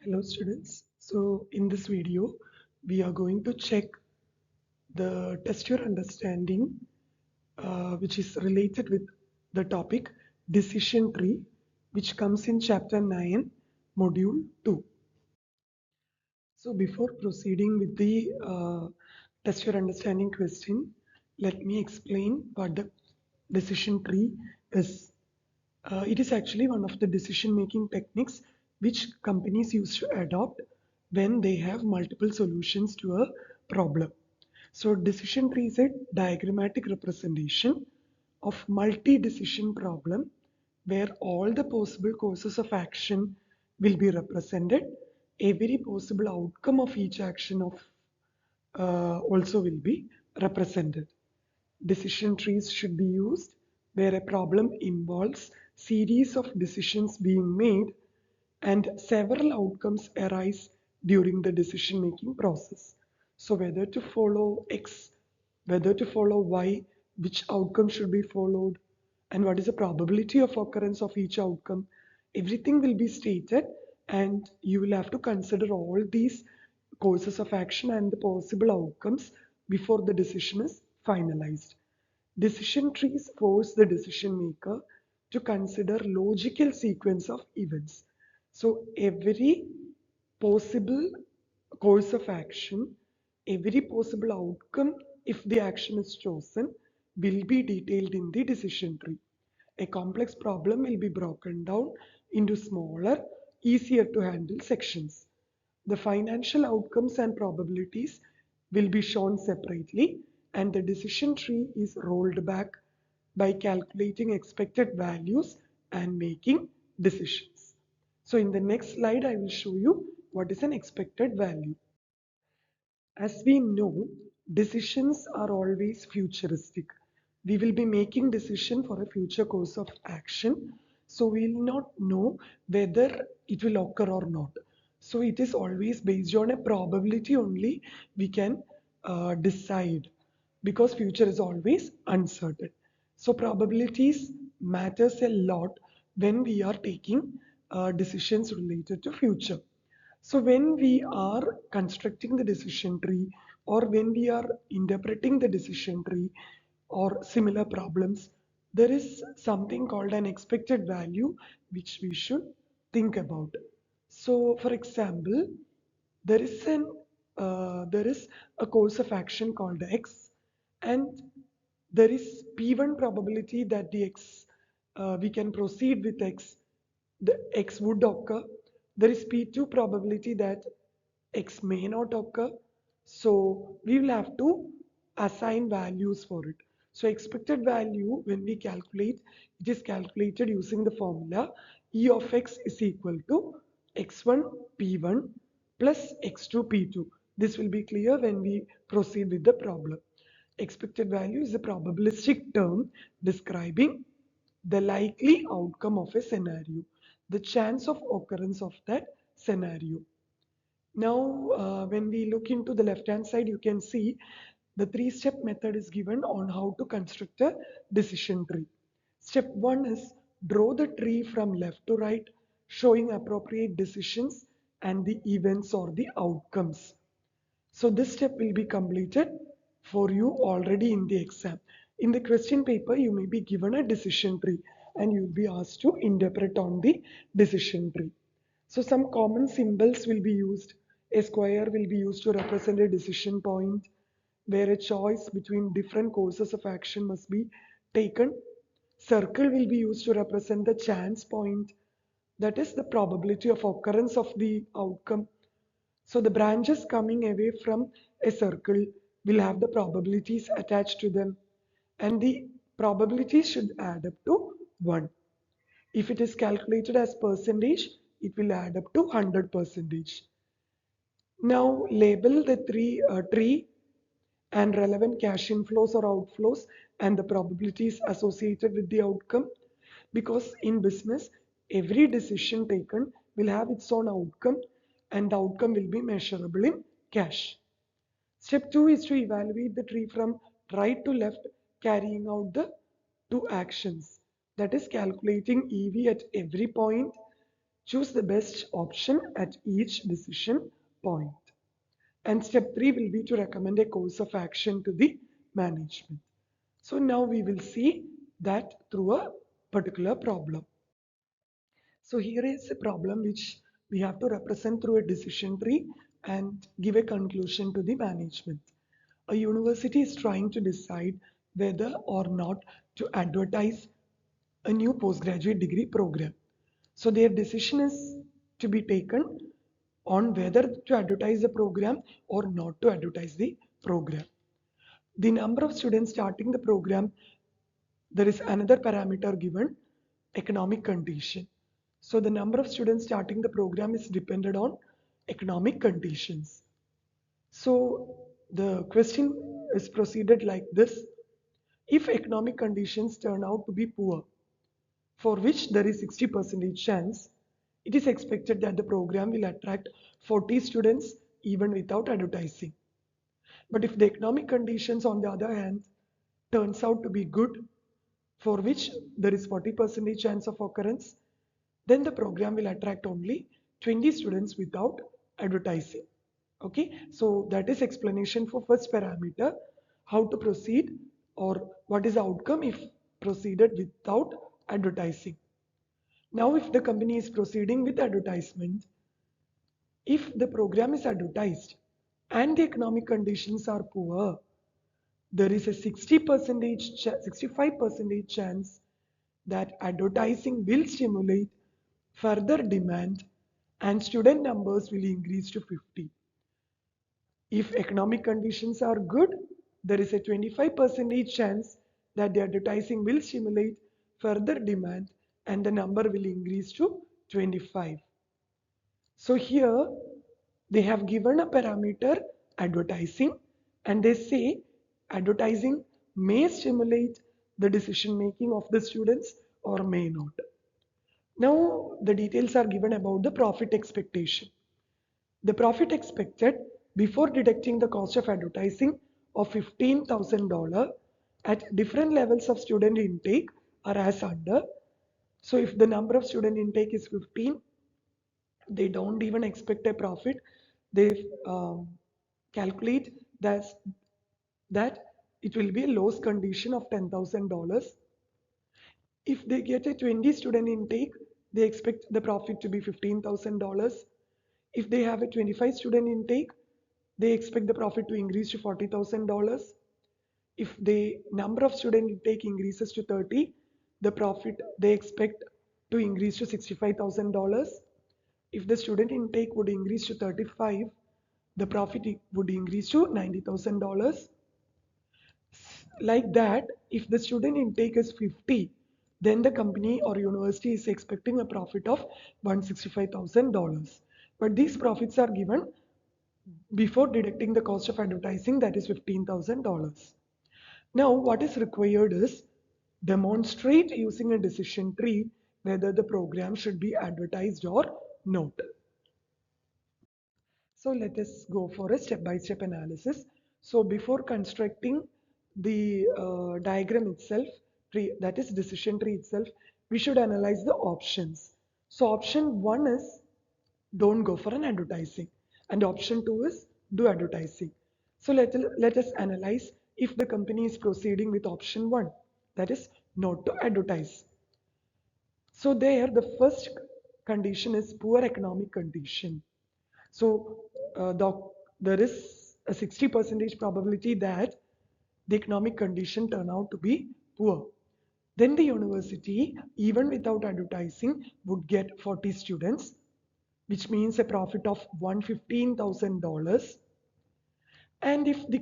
Hello students. So in this video, we are going to check the test your understanding which is related with the topic decision tree, which comes in chapter 9, module 2. So before proceeding with the test your understanding question, let me explain what the decision tree is. It is actually one of the decision-making techniques which companies used to adopt when they have multiple solutions to a problem. So decision tree is a diagrammatic representation of multi-decision problem where all the possible courses of action will be represented. Every possible outcome of each action of also will be represented. Decision trees should be used where a problem involves series of decisions being made and several outcomes arise during the decision making process. So whether to follow X, whether to follow Y, which outcome should be followed, and what is the probability of occurrence of each outcome, everything will be stated, and you will have to consider all these courses of action and the possible outcomes before the decision is finalized. Decision trees force the decision maker to consider logical sequence of events. So every possible course of action, every possible outcome, if the action is chosen, will be detailed in the decision tree. A complex problem will be broken down into smaller, easier to handle sections. The financial outcomes and probabilities will be shown separately, and the decision tree is rolled back by calculating expected values and making decisions. So in the next slide, I will show you what is an expected value. As we know, decisions are always futuristic. We will be making decision for a future course of action. So we will not know whether it will occur or not. So it is always based on a probability only we can decide, because future is always uncertain. So probabilities matters a lot when we are taking decisions related to future. So when we are constructing the decision tree, or when we are interpreting the decision tree or similar problems, there is something called an expected value which we should think about. So for example, there is a course of action called X, and there is P1 probability that the X we can proceed with X, the X would occur. There is P2 probability that X may not occur. So we will have to assign values for it. So expected value, when we calculate, it is calculated using the formula E of X is equal to X1 P1 plus X2 P2. This will be clear when we proceed with the problem. Expected value is a probabilistic term describing the likely outcome of a scenario, the chance of occurrence of that scenario. Now, when we look into the left-hand side, you can see the three-step method is given on how to construct a decision tree. Step 1 is draw the tree from left to right, showing appropriate decisions and the events or the outcomes. So this step will be completed for you already in the exam. In the question paper, you may be given a decision tree and you'll be asked to interpret on the decision tree. So some common symbols will be used. A square will be used to represent a decision point where a choice between different courses of action must be taken. Circle will be used to represent the chance point, that is the probability of occurrence of the outcome. So the branches coming away from a circle will have the probabilities attached to them, and the probabilities should add up to 1. If it is calculated as percentage, it will add up to 100%. Now label the tree and relevant cash inflows or outflows and the probabilities associated with the outcome, because in business every decision taken will have its own outcome, and the outcome will be measurable in cash. Step 2 is to evaluate the tree from right to left, carrying out the two actions, that is calculating EV at every point Choose the best option at each decision point. And step 3 will be to recommend a course of action to the management. So now we will see that through a particular problem. So here is a problem which we have to represent through a decision tree and give a conclusion to the management. A university is trying to decide whether or not to advertise a new postgraduate degree program. So their decision is to be taken on whether to advertise the program or not to advertise the program. The number of students starting the program, there is another parameter given, economic condition. So the number of students starting the program is dependent on economic conditions. So the question is proceeded like this. If economic conditions turn out to be poor, for which there is 60% chance, it is expected that the program will attract 40 students even without advertising. But if the economic conditions, on the other hand, turns out to be good, for which there is 40% chance of occurrence, then the program will attract only 20 students without advertising. Okay, so that is explanation for first parameter, how to proceed or what is the outcome if proceeded without advertising. Now, if the company is proceeding with advertisement, if the program is advertised and the economic conditions are poor, there is a 65% chance that advertising will stimulate further demand and student numbers will increase to 50. If economic conditions are good, there is a 25% chance that the advertising will stimulate further demand and the number will increase to 25. So here they have given a parameter advertising and they say advertising may stimulate the decision making of the students or may not. Now the details are given about the profit expectation. The profit expected before deducting the cost of advertising of $15,000 at different levels of student intake are as under. So if the number of student intake is 15, they don't even expect a profit. They calculate that it will be a loss condition of $10,000. If they get a 20 student intake, they expect the profit to be $15,000. If they have a 25 student intake, they expect the profit to increase to $40,000. If the number of student intake increases to 30, the profit they expect to increase to $65,000. If the student intake would increase to 35, the profit would increase to $90,000. Like that, if the student intake is 50, then the company or university is expecting a profit of $165,000. But these profits are given before deducting the cost of advertising, that is $15,000. Now, what is required is demonstrate using a decision tree whether the program should be advertised or not. So let us go for a step-by-step analysis. So before constructing the diagram itself, that is decision tree itself, we should analyze the options. So option 1 is don't go for an advertising, and option 2 is do advertising. So let us analyze if the company is proceeding with option 1, that is not to advertise. So there the first condition is poor economic condition. So there is a 60% probability that the economic condition turn out to be poor. Then the university, even without advertising, would get 40 students, which means a profit of $115,000. And if the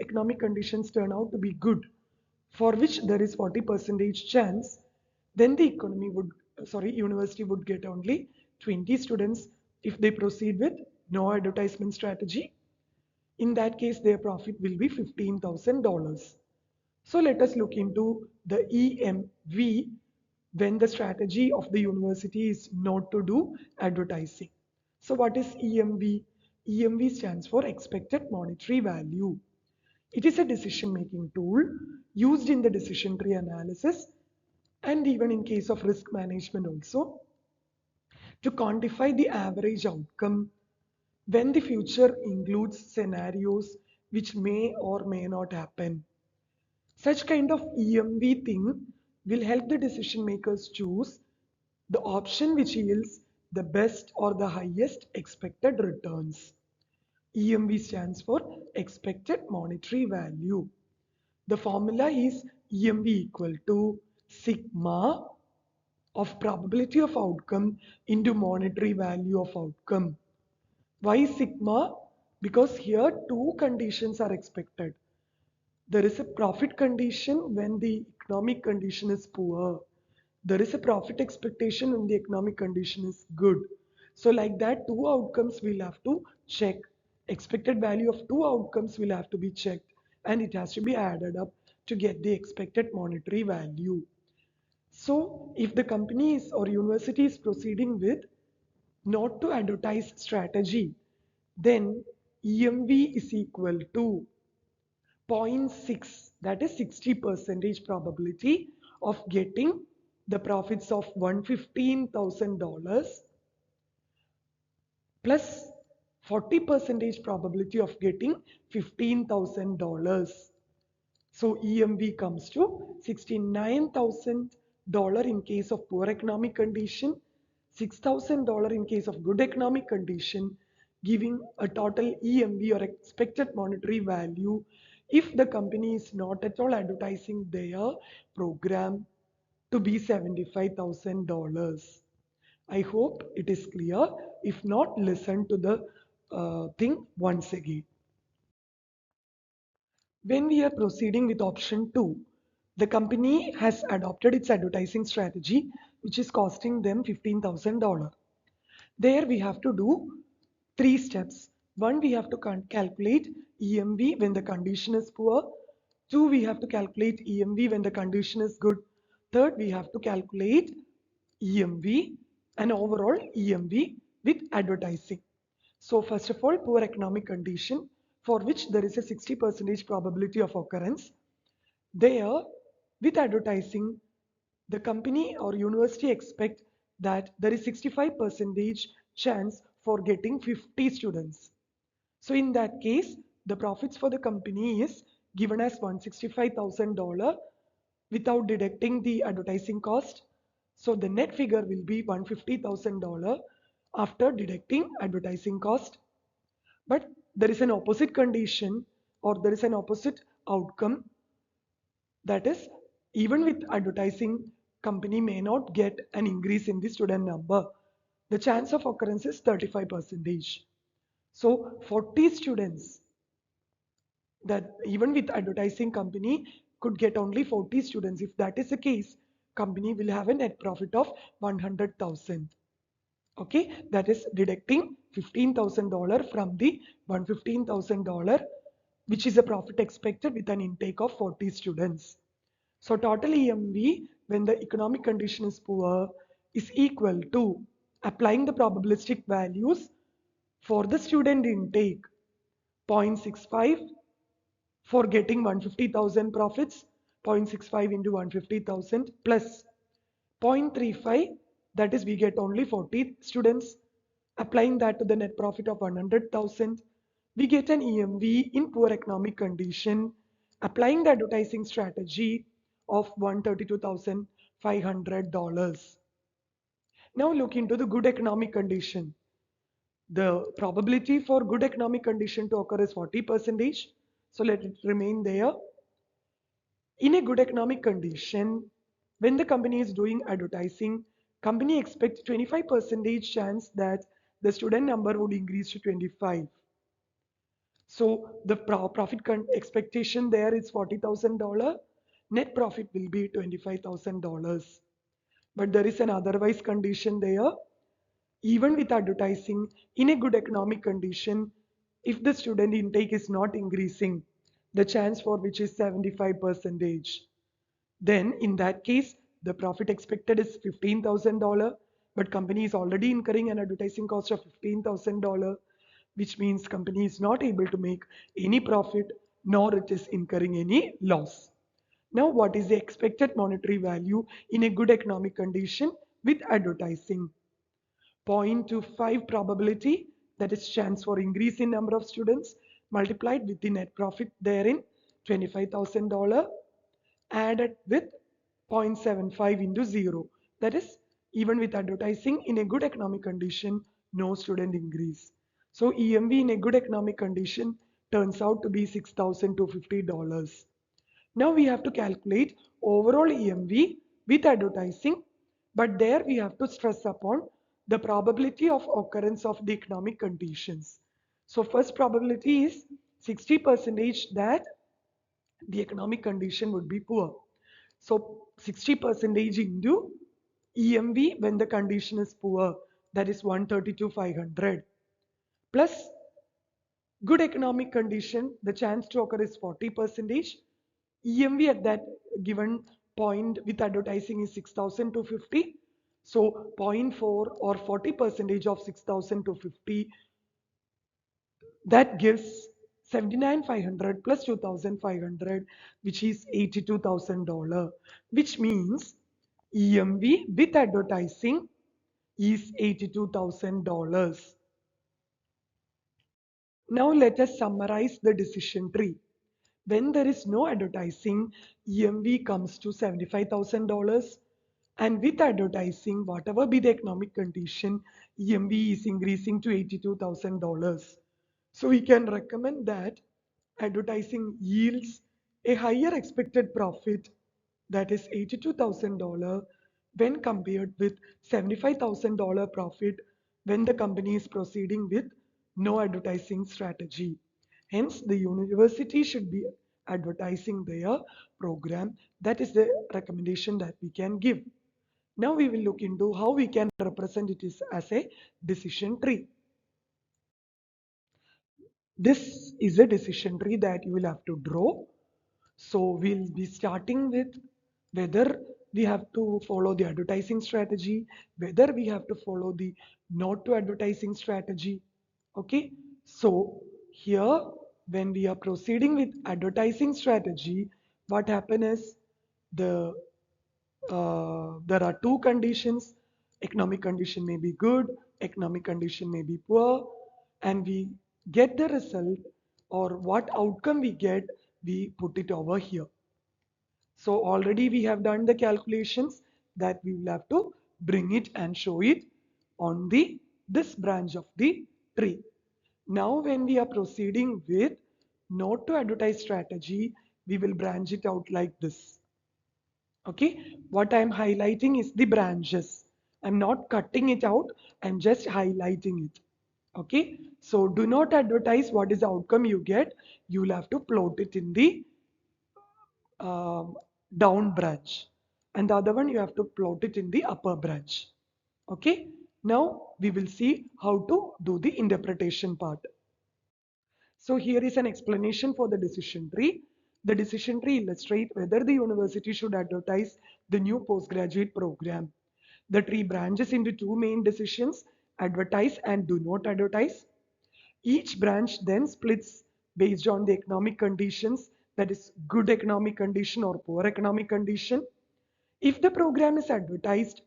economic conditions turn out to be good, for which there is 40% chance, then the university would get only 20 students if they proceed with no advertisement strategy. In that case, their profit will be $15,000. So let us look into the EMV when the strategy of the university is not to do advertising. So what is EMV? EMV stands for expected monetary value. It is a decision-making tool used in the decision tree analysis and even in case of risk management also. to quantify the average outcome when the future includes scenarios which may or may not happen. Such kind of EMV thing will help the decision makers choose the option which yields the best or the highest expected returns. EMV stands for expected monetary value. The formula is EMV equal to sigma of probability of outcome into monetary value of outcome. Why sigma? Because here two conditions are expected. There is a profit condition when the economic condition is poor. There is a profit expectation when the economic condition is good. So like that, two outcomes we'll have to check. Expected value of two outcomes will have to be checked and it has to be added up to get the expected monetary value. So if the company is or university is proceeding with not to advertise strategy, then EMV is equal to zero point 0.6, that is 60% probability of getting the profits of $115,000 plus 40% probability of getting $15,000. So EMV comes to $69,000 in case of poor economic condition, $6,000 in case of good economic condition, giving a total EMV or expected monetary value if the company is not at all advertising their program to be $75,000. I hope it is clear. If not, listen to the thing once again. When we are proceeding with option 2, the company has adopted its advertising strategy, which is costing them $15,000. There we have to do three steps. One, we have to calculate EMV when the condition is poor. Two, we have to calculate EMV when the condition is good. Third, we have to calculate EMV and overall EMV with advertising. So first of all, poor economic condition for which there is a 60% probability of occurrence. There, with advertising, the company or university expect that there is 65% chance for getting 50 students. So in that case, the profits for the company is given as $165,000 without deducting the advertising cost. So the net figure will be $150,000 after deducting advertising cost. But there is an opposite condition or there is an opposite outcome, that is, even with advertising, company may not get an increase in the student number. The chance of occurrence is 35%. So 40 students, that even with advertising, company could get only 40 students. If that is the case, company will have a net profit of 100,000. Okay, that is deducting $15,000 from the $115,000, which is a profit expected with an intake of 40 students. So total EMV when the economic condition is poor is equal to applying the probabilistic values for the student intake 0.65 for getting 150,000 profits, 0.65 into 150,000 plus 0.35, that is we get only 40 students. Applying that to the net profit of 100,000, we get an EMV in poor economic condition. Applying the advertising strategy of $132,500. Now look into the good economic condition. The probability for good economic condition to occur is 40%. So let it remain there. In a good economic condition, when the company is doing advertising, company expects 25% chance that the student number would increase to 25. So the profit expectation there is $40,000. Net profit will be $25,000. But there is an otherwise condition there. Even with advertising, in a good economic condition, if the student intake is not increasing, the chance for which is 75%, then in that case, the profit expected is $15,000, but company is already incurring an advertising cost of $15,000, which means company is not able to make any profit, nor it is incurring any loss. Now, what is the expected monetary value in a good economic condition with advertising? 0.25 probability, that is chance for increase in number of students, multiplied with the net profit therein, $25,000, added with 0.75 into 0. That is, even with advertising in a good economic condition, no student increase. So EMV in a good economic condition turns out to be $6,250. Now we have to calculate overall EMV with advertising, but there we have to stress upon the probability of occurrence of the economic conditions. So first probability is 60% that the economic condition would be poor. So 60% into EMV when the condition is poor, that is 132,500, plus good economic condition, the chance to occur is 40%. EMV at that given point with advertising is 6,250. So zero point 0.4 or 40% of 6,250, that gives 79,500 plus 2,500, which is $82,000, which means EMV with advertising is $82,000. Now let us summarize the decision tree. When there is no advertising, EMV comes to $75,000, and with advertising, whatever be the economic condition, EMV is increasing to $82,000. So we can recommend that advertising yields a higher expected profit, that is $82,000, when compared with $75,000 profit when the company is proceeding with no advertising strategy. Hence, the university should be advertising their program. That is the recommendation that we can give. Now we will look into how we can represent it as a decision tree. This is a decision tree that you will have to draw. So we'll be starting with whether we have to follow the advertising strategy, whether we have to follow the not to advertising strategy. Okay, so here when we are proceeding with advertising strategy, what happens is the there are two conditions. Economic condition may be good, economic condition may be poor, and we get the result or what outcome we get, we put it over here. So already we have done the calculations that we will have to bring it and show it on the this branch of the tree. Now when we are proceeding with not to advertise strategy, we will branch it out like this. Okay, what I'm highlighting is the branches. I'm not cutting it out, I'm just highlighting it. Okay, so do not advertise, what is the outcome you get, you'll have to plot it in the um, down branch, and the other one you have to plot it in the upper branch. Okay, now we will see how to do the interpretation part. So here is an explanation for the decision tree. The decision tree illustrates whether the university should advertise the new postgraduate program. The tree branches into two main decisions: advertise and do not advertise. Each branch then splits based on the economic conditions, that is good economic condition or poor economic condition. If the program is advertised,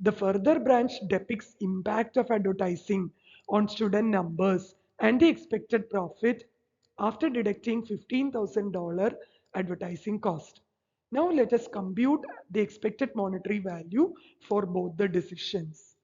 the further branch depicts impact of advertising on student numbers and the expected profit after deducting $15,000 advertising cost. Now let us compute the expected monetary value for both the decisions.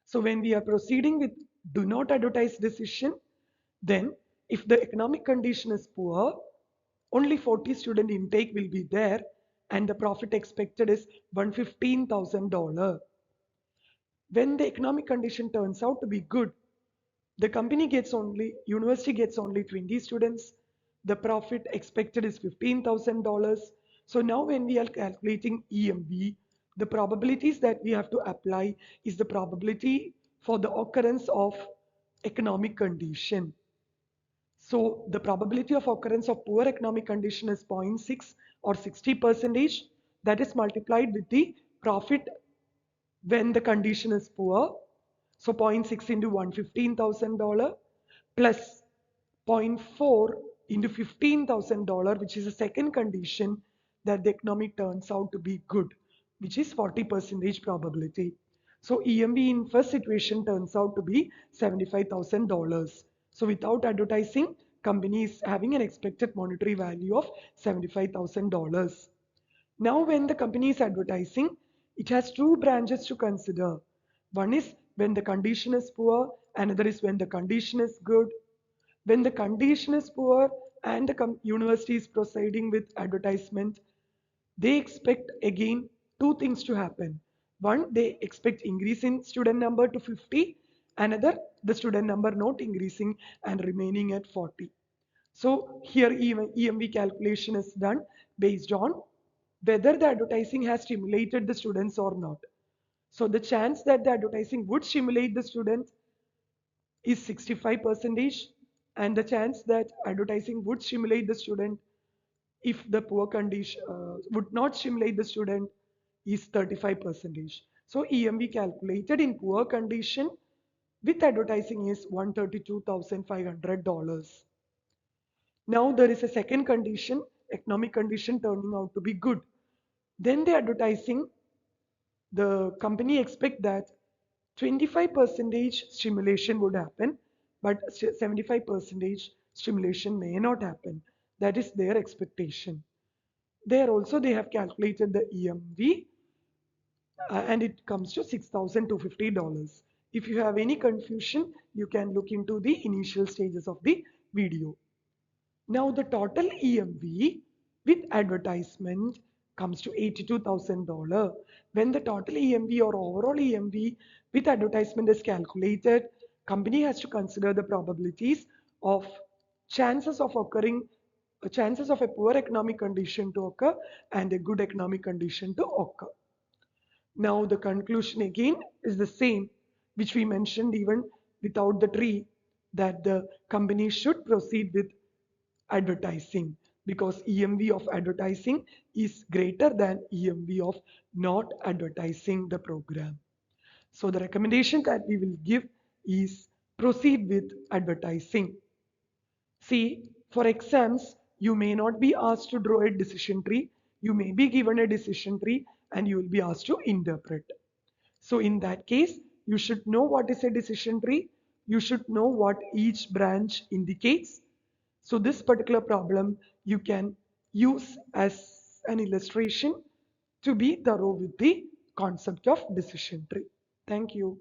So when we are proceeding with do not advertise decision, then if the economic condition is poor, only 40 student intake will be there and the profit expected is $115,000. When the economic condition turns out to be good, the university gets only 20 students. The profit expected is $15,000. So now when we are calculating EMV, the probabilities that we have to apply is the probability for the occurrence of economic condition. So the probability of occurrence of poor economic condition is 0.6 or 60%. That is multiplied with the profit when the condition is poor. So 0.6 into $115,000 plus zero point 0.4 into $15,000, which is a second condition that the economic turns out to be good, which is 40% probability. So EMV in first situation turns out to be $75,000. So without advertising, company is having an expected monetary value of $75,000. Now when the company is advertising, it has two branches to consider. One is when the condition is poor, another is when the condition is good. When the condition is poor and the university is proceeding with advertisement, they expect again two things to happen. One, they expect increase in student number to 50. Another, the student number not increasing and remaining at 40. So here even EMV calculation is done based on whether the advertising has stimulated the students or not. So the chance that the advertising would stimulate the students is 65 percentage, and the chance that advertising would stimulate the student if the poor condition would not stimulate the student is 35 percentage. So EMV calculated in poor condition with advertising is $132,500. Now there is a second condition, economic condition turning out to be good. Then the advertising, the company expect that 25 percentage stimulation would happen, but 75 percentage stimulation may not happen. That is their expectation. There also they have calculated the EMV and it comes to $6,250. If you have any confusion, you can look into the initial stages of the video. Now the total EMV with advertisement comes to $82,000. When the total EMV or overall EMV with advertisement is calculated, company has to consider the probabilities of chances of occurring chances of a poor economic condition to occur and a good economic condition to occur. Now the conclusion again is the same, which we mentioned even without the tree, that the company should proceed with advertising because EMV of advertising is greater than EMV of not advertising the program. So the recommendation that we will give is proceed with advertising. See, for exams, you may not be asked to draw a decision tree. You may be given a decision tree and you will be asked to interpret. So in that case, you should know what is a decision tree. You should know what each branch indicates. So this particular problem you can use as an illustration to be thorough with the concept of decision tree. Thank you.